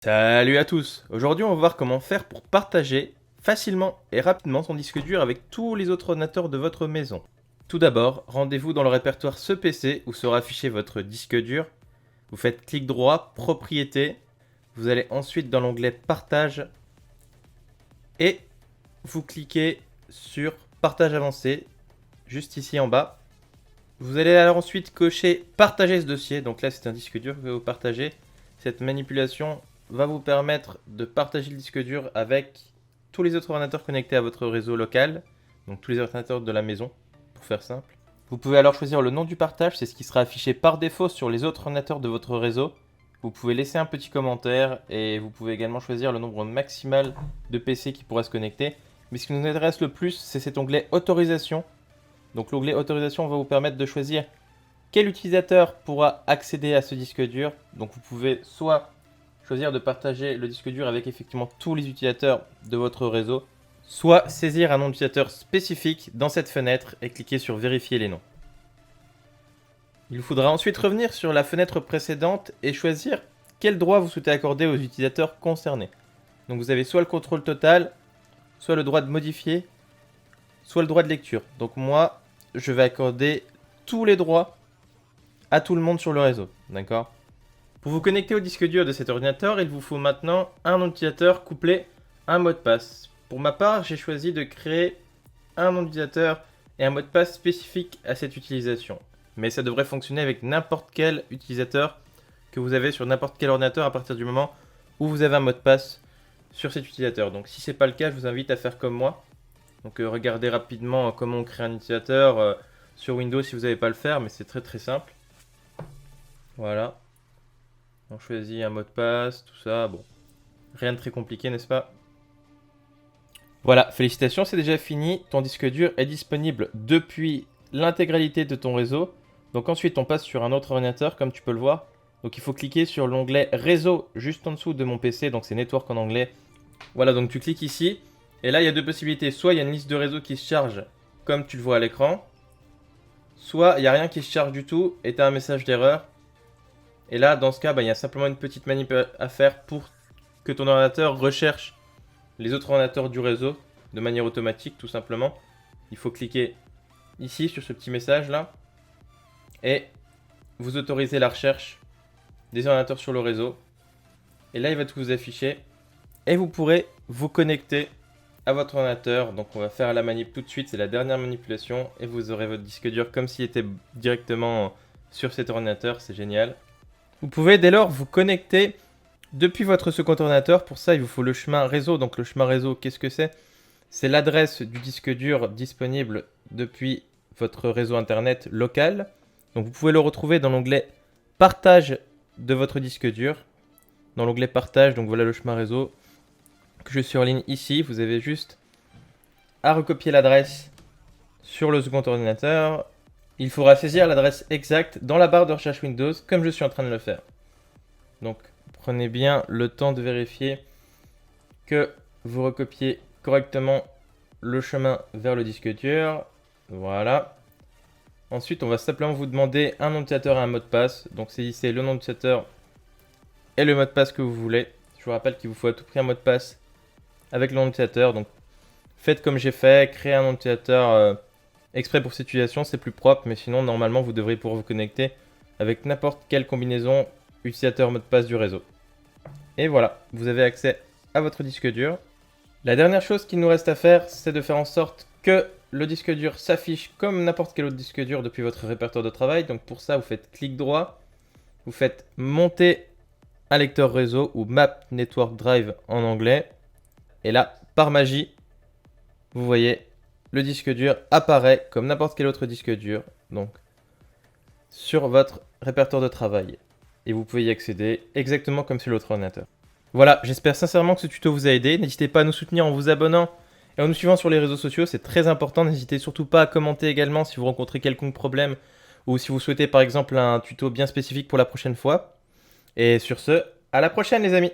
Salut à tous. Aujourd'hui, on va voir comment faire pour partager facilement et rapidement son disque dur avec tous les autres ordinateurs de votre maison. Tout d'abord, rendez-vous dans le répertoire Ce PC où sera affiché votre disque dur. Vous faites clic droit, Propriétés. Vous allez ensuite dans l'onglet Partage et vous cliquez sur Partage avancé, juste ici en bas. Vous allez alors ensuite cocher Partager ce dossier. Donc là, c'est un disque dur que vous partagez. Cette manipulation va vous permettre de partager le disque dur avec tous les autres ordinateurs connectés à votre réseau local, donc tous les ordinateurs de la maison, pour faire simple. Vous pouvez alors choisir le nom du partage, c'est ce qui sera affiché par défaut sur les autres ordinateurs de votre réseau. Vous pouvez laisser un petit commentaire et vous pouvez également choisir le nombre maximal de PC qui pourra se connecter. Mais ce qui nous intéresse le plus, c'est cet onglet Autorisation. Donc l'onglet Autorisation va vous permettre de choisir quel utilisateur pourra accéder à ce disque dur. Donc vous pouvez soit choisir de partager le disque dur avec effectivement tous les utilisateurs de votre réseau, soit saisir un nom d'utilisateur spécifique dans cette fenêtre et cliquer sur vérifier les noms. Il vous faudra ensuite revenir sur la fenêtre précédente et choisir quel droit vous souhaitez accorder aux utilisateurs concernés. Donc vous avez soit le contrôle total, soit le droit de modifier, soit le droit de lecture. Donc moi, je vais accorder tous les droits à tout le monde sur le réseau, d'accord ? Pour vous connecter au disque dur de cet ordinateur, il vous faut maintenant un nom d'utilisateur couplé à un mot de passe. Pour ma part, j'ai choisi de créer un nom d'utilisateur et un mot de passe spécifique à cette utilisation. Mais ça devrait fonctionner avec n'importe quel utilisateur que vous avez sur n'importe quel ordinateur à partir du moment où vous avez un mot de passe sur cet utilisateur. Donc si ce n'est pas le cas, je vous invite à faire comme moi. Donc regardez rapidement comment on crée un utilisateur sur Windows si vous n'avez pas le faire, mais c'est très simple. Voilà. On choisit un mot de passe, tout ça, bon. Rien de très compliqué, n'est-ce pas? Voilà, félicitations, c'est déjà fini. Ton disque dur est disponible depuis l'intégralité de ton réseau. Donc ensuite, on passe sur un autre ordinateur, comme tu peux le voir. Donc il faut cliquer sur l'onglet Réseau, juste en dessous de mon PC, donc c'est Network en anglais. Voilà, donc tu cliques ici. Et là, il y a deux possibilités. Soit il y a une liste de réseaux qui se charge, comme tu le vois à l'écran. Soit il n'y a rien qui se charge du tout, et tu as un message d'erreur. Et là, dans ce cas, il y a simplement une petite manip à faire pour que ton ordinateur recherche les autres ordinateurs du réseau de manière automatique, tout simplement. Il faut cliquer ici sur ce petit message là et vous autorisez la recherche des ordinateurs sur le réseau. Et là, il va tout vous afficher et vous pourrez vous connecter à votre ordinateur. Donc, on va faire la manip tout de suite. C'est la dernière manipulation et vous aurez votre disque dur comme s'il était directement sur cet ordinateur. C'est génial. Vous pouvez dès lors vous connecter depuis votre second ordinateur. Pour ça, il vous faut le chemin réseau. Donc le chemin réseau, qu'est-ce que c'est? C'est l'adresse du disque dur disponible depuis votre réseau internet local. Donc vous pouvez le retrouver dans l'onglet Partage de votre disque dur. Dans l'onglet Partage, donc voilà le chemin réseau que je surligne ici. Vous avez juste à recopier l'adresse sur le second ordinateur. Il faudra saisir l'adresse exacte dans la barre de recherche Windows, comme je suis en train de le faire. Donc, prenez bien le temps de vérifier que vous recopiez correctement le chemin vers le disque dur. Voilà. Ensuite, on va simplement vous demander un nom d'utilisateur et un mot de passe. Donc, saisissez le nom d'utilisateur et le mot de passe que vous voulez. Je vous rappelle qu'il vous faut à tout prix un mot de passe avec le nom d'utilisateur. Donc, faites comme j'ai fait, créez un nom d'utilisateur exprès pour cette utilisation, c'est plus propre, mais sinon, normalement, vous devrez pouvoir vous connecter avec n'importe quelle combinaison utilisateur mot de passe du réseau. Et voilà, vous avez accès à votre disque dur. La dernière chose qu'il nous reste à faire, c'est de faire en sorte que le disque dur s'affiche comme n'importe quel autre disque dur depuis votre répertoire de travail. Donc pour ça, vous faites clic droit, vous faites monter un lecteur réseau ou Map Network Drive en anglais. Et là, par magie, vous voyez, le disque dur apparaît comme n'importe quel autre disque dur, donc sur votre répertoire de travail. Et vous pouvez y accéder exactement comme sur l'autre ordinateur. Voilà, j'espère sincèrement que ce tuto vous a aidé. N'hésitez pas à nous soutenir en vous abonnant et en nous suivant sur les réseaux sociaux, c'est très important. N'hésitez surtout pas à commenter également si vous rencontrez quelconque problème ou si vous souhaitez par exemple un tuto bien spécifique pour la prochaine fois. Et sur ce, à la prochaine les amis!